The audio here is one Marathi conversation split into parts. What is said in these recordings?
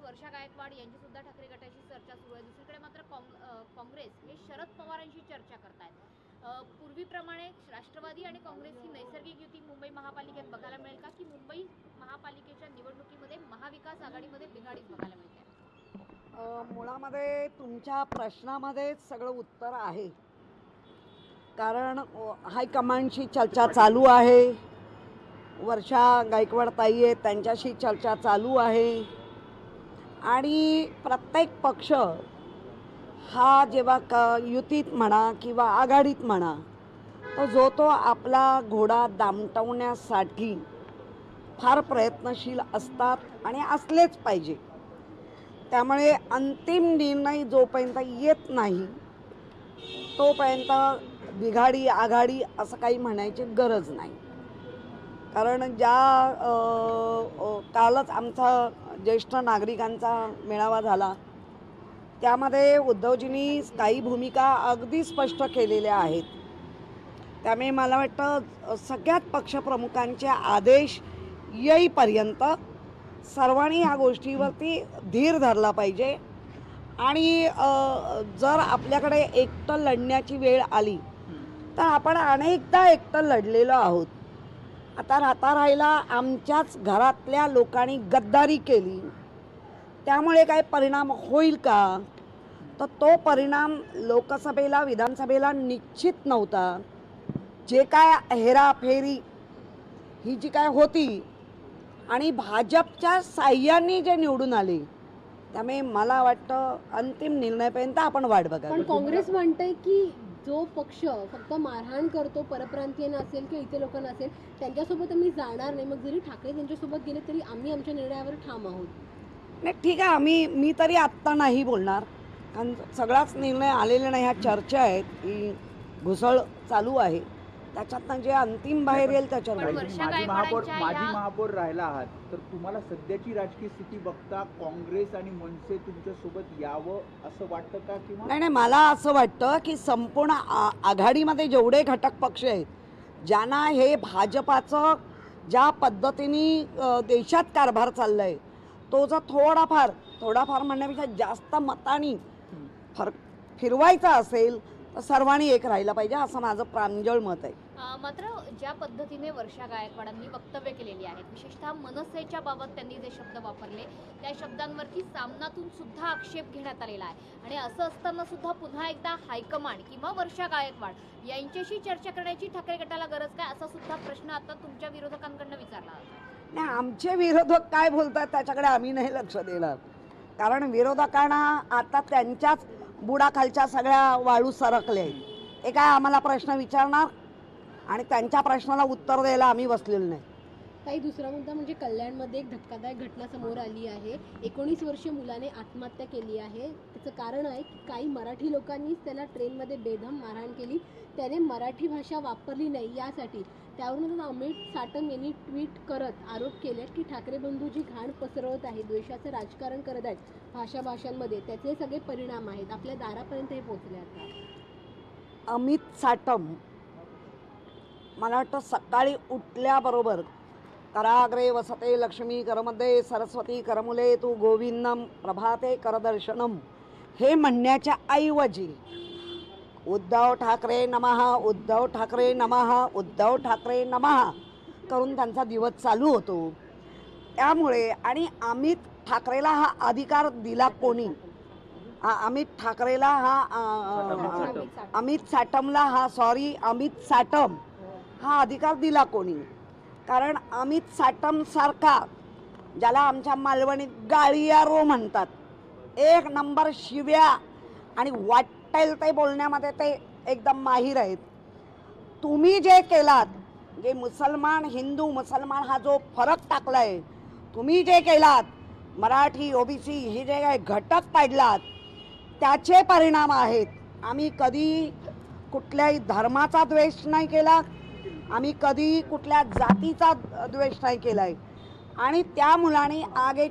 वर्षा गायकवाड यांची सुद्धा ठाकरे गटाची चर्चा सुरू आहे. दुसरीकडे मात्र काँग्रेस हे शरद पवारांशी चर्चा करतायत. पूर्वीप्रमाणे राष्ट्रवादी आणि काँग्रेस ही नैसर्गिक युती मुंबई महापालिकेत बघायला मिळेल का, की मुंबई महापालिकेच्या निवडणुकीमध्ये महाविकास आघाडीमध्ये बिघाडीच बघायला मिळते? मुळामध्ये तुमच्या प्रश्नामध्ये सगळं उत्तर आहे. कारण हायकमांडशी चर्चा चालू आहे, वर्षा गायकवाड ताई आहेत त्यांच्याशी चर्चा चालू आहे आणि प्रत्येक पक्ष हा जेव्हा युतीत म्हणा किंवा आघाडीत म्हणा तो तो आपला घोडा दामटवण्यासाठी फार प्रयत्नशील असतात आणि असलेच पाहिजे. त्यामुळे अंतिम निर्णय जोपर्यंत येत नाही तोपर्यंत बिघाडी आघाडी असं काही म्हणायची गरज नाही. कारण कालच आमचा ज्येष्ठ नागरिकांचा मेळावा झाला, त्यामध्ये उद्धवजींनी काही भूमिका अगदी स्पष्ट केलेल्या आहेत. त्यामुळे मला वाटतं सगळ्यात पक्षप्रमुखांचे आदेश येईपर्यंत सर्वांनी ह्या गोष्टीवरती धीर धरला पाहिजे. आणि जर आपल्याकडे एकटं लढण्याची वेळ आली तर आपण अनेकदा एकटं लढलेलो आहोत. आता राहिला आमच्याच घरातल्या लोकांनी गद्दारी केली, त्यामुळे काय परिणाम होईल का? तर तो परिणाम लोकसभेला विधानसभेला निश्चित नव्हता. जे काय हेराफेरी ही जी काय होती आणि भाजपच्या साह्याने जे निवडून आले, त्यामुळे मला वाटतं अंतिम निर्णयापर्यंत आपण वाट बघा. पण काँग्रेस म्हणते की जो पक्ष फक्त मारहाण करतो, परप्रांतीयांना असेल किंवा इतर लोकांना असेल, त्यांच्यासोबत आम्ही जाणार नाही. मग जरी ठाकरे त्यांच्यासोबत गेले तरी आम्ही आमच्या निर्णयावर ठाम आहोत. नाही, ठीक आहे, मी तरी आत्ता नाही बोलणार, कारण सगळाच निर्णय आलेला नाही. ह्या चर्चा आहेत, ही घुसळ चालू आहे, त्याच्यातनं जे अंतिम बाहेर येईल त्याच्यावर. माजी महापौर राहिला आहात तर तुम्हाला सध्याची राजकीय स्थिती बघता काँग्रेस आणि मनसे तुमच्यासोबत यावं असं वाटतं का? किंवा नाही, मला असं वाटतं की संपूर्ण आघाडीमध्ये जेवढे घटक पक्ष आहेत, ज्यांना हे भाजपाचं ज्या पद्धतीने देशात कारभार चाललाय तो जर थोडाफार म्हणण्यापेक्षा जास्त मतांनी फिरवायचा असेल तर सर्वांनी एक राहिला पाहिजे, असं माझं प्रांजळ मत आहे. मात्र ज्या पद्धतीने वर्षा गायकवाडांनी वक्तव्य केलेली आहेत, विशेषतः मनसेच्या बाबत त्यांनी जे शब्द वापरले त्या शब्दांवरती सामनातून सुद्धा आक्षेप घेण्यात आलेला आहे. आणि असं असताना सुद्धा पुन्हा एकदा हायकमांड किंवा वर्षा गायकवाड यांच्याशी चर्चा करण्याची ठाकरे गटाला गरज काय, असा सुद्धा प्रश्न आता तुमच्या विरोधकांकडून विचारला होता. नाही, आमचे विरोधक काय बोलतात त्याच्याकडे आम्ही नाही लक्ष देणार, कारण विरोधकांना आता त्यांच्याच बुडाखालच्या सगळ्या वाळू सरकले आहेत. ते काय आम्हाला प्रश्न विचारणार आणि त्यांच्या प्रश्नाला उत्तर द्यायला आम्ही बसलेलो नाही. काही दुसरा मुद्दा म्हणजे कल्याणमध्ये एक धक्कादायक घटना समोर आली आहे. 19 वर्षीय मुलाने आत्महत्या केली आहे. त्याचं कारण आहे की काही मराठी लोकांनीच त्याला ट्रेनमध्ये बेदम मारहाण केली. त्याने मराठी भाषा वापरली नाही यासाठी. त्यावरून अमित साटम यांनी ट्विट करत आरोप केले की ठाकरे बंधू जी घाण पसरवत आहे, द्वेषाचं राजकारण करत आहेत भाषांमध्ये, त्याचे सगळे परिणाम आहेत. आपल्या दारापर्यंत हे पोहोचले. आता अमित साटम मला वाटतं सकाळी उठल्याबरोबर कराग्रे वसते लक्ष्मी करमध्ये सरस्वती करमुले तू गोविंदम प्रभाते करदर्शनम हे म्हणण्याच्या ऐवजी उद्धव ठाकरे नमः, उद्धव ठाकरे नमः, उद्धव ठाकरे नमः करून त्यांचा दिवस चालू होतो. त्यामुळे आणि अमित ठाकरेला हा अधिकार दिला कोणी? अमित ठाकरेला अमित साटम हा अधिकार दिला कोणी? कारण अमित साटम सारखा, ज्याला आमच्या मालवणीत गाळियारो म्हणतात, एक नंबर शिव्या आणि वाटेल ते बोलण्यामध्ये ते एकदम माहीर आहेत. तुम्ही जे केलात, जे हिंदू मुसलमान हा जो फरक टाकलाय, तुम्ही जे केलात, मराठी ओबीसी हे जे काही घटक पाडलात त्याचे परिणाम आहेत. आम्ही कधी कुठल्याही धर्माचा द्वेष नाही केला, आम्ही कधी कुठल्या जातीचा द्वेष नाही केलाय. आणि त्या मुलाने आगे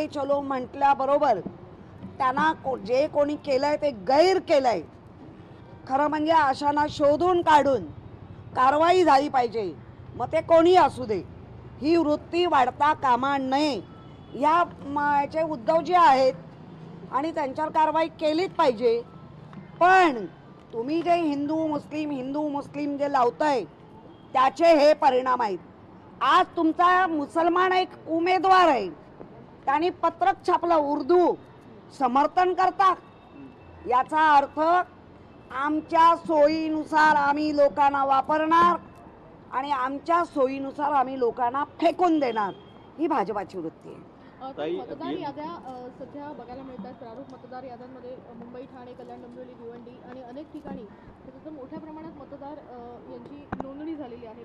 चलो म्हटल्याबरोबर त्यांना जे कोणी केलंय ते गैर केलंय. खरं म्हणजे अशांना शोधून काढून कारवाई झाली पाहिजे, मग ते कोणी असू दे. ही वृत्ती वाढता कामा नये याचे उद्धवजी आहेत आणि त्यांच्यावर कारवाई केलीच पाहिजे. पण तुम्ही जे हिंदू मुस्लिम जे लावताय त्याचे हे परिणाम आहेत. आज तुमचा मुसलमान एक उमेदवार आहे, त्यांनी पत्रक छापलं उर्दू समर्थन करता. याचा अर्थ आमच्या सोयीनुसार आम्ही लोकांना वापरणार आणि आमच्या सोयीनुसार आम्ही लोकांना फेकून देणार, ही भाजपाची वृत्ती आहे. मतदार याद्या सध्या बघायला मिळतात. प्रारूप मतदार याद्यांमध्ये मुंबई, ठाणे, कल्याण, डोंबिवली, भिवंडी आणि अनेक ठिकाणी त्याचं मोठ्या प्रमाणात मतदार यांची नोंदणी झालेली आहे.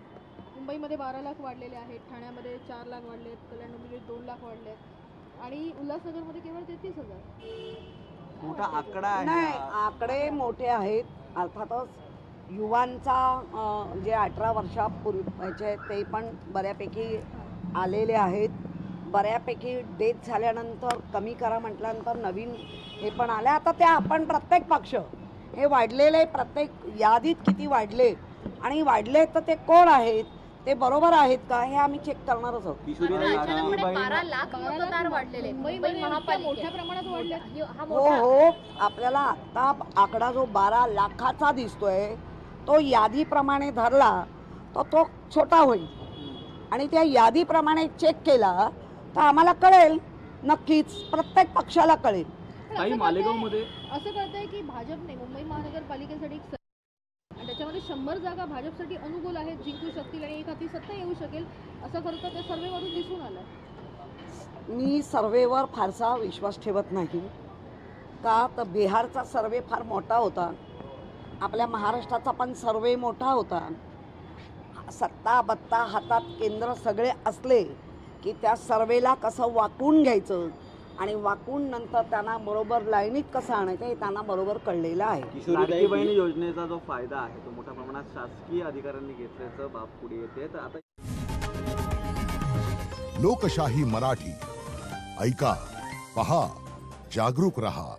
मुंबईमध्ये 12 लाख वाढलेले आहेत, ठाण्यामध्ये 4 लाख वाढलेत, कल्याण डोंबिवलीत 2 लाख वाढलेत आणि उल्हासनगरमध्ये केवळ 33,000. मोठा आकडा आहे. नाही, आकडे मोठे आहेत. अर्थातच युवांचा जे 18 वर्षापूर्वीचे ते पण बऱ्यापैकी आलेले आहेत. बऱ्यापैकी डेथ झाल्यानंतर कमी करा म्हटल्यानंतर नवीन हे पण आले. आता त्या आपण प्रत्येक पक्ष हे वाढलेले प्रत्येक यादीत किती वाढले आणि वाढले तर ते कोण आहेत, ते बरोबर आहेत का हे आम्ही चेक करणारच आहोत. अचानकपणे 12 लाख मतदार वाढलेले मुंबई महापालिकेत मोठ्या प्रमाणात वाढले. हा हो मोठा हो, आपल्याला आता आकडा जो 12 लाखाचा दिसतोय तो यादीप्रमाणे धरला तर तो छोटा होईल आणि त्या यादीप्रमाणे चेक केला तर आम्हाला कळेल, नक्कीच प्रत्येक पक्षाला कळेल. काही मालेगावमध्ये असं कळतंय की भाजपने मुंबई महानगरपालिकेसाठी एक आणि त्याच्यामध्ये 100 जागा भाजपसाठी अनुकूल आहेत, जिंकू शकतील आणि एक हाती सत्ता येऊ शकेल असं खरं तर त्या सर्वेवरून दिसून आलं. मी सर्वेवर फारसा विश्वास ठेवत नाही का, तर बिहारचा सर्वे फार मोठा होता, आपल्या महाराष्ट्राचा पण सर्वे मोठा होता. सत्ता बत्ता हातात केंद्र सगळे असले की त्या सर्वेला कसं वाकून घ्यायचं आणि वाकून नंतर त्यांना बरोबर लाईनीत कसं आणायचं हे त्यांना बरोबर कळलेलं आहे. लाडकी बहीण योजनेचा जो फायदा आहे तो मोठ्या प्रमाणात शासकीय अधिकाऱ्यांनी घेतल्याचं बाब पुढे येते. तर आता लोकशाही मराठी ऐका, पहा, जागरूक रहा.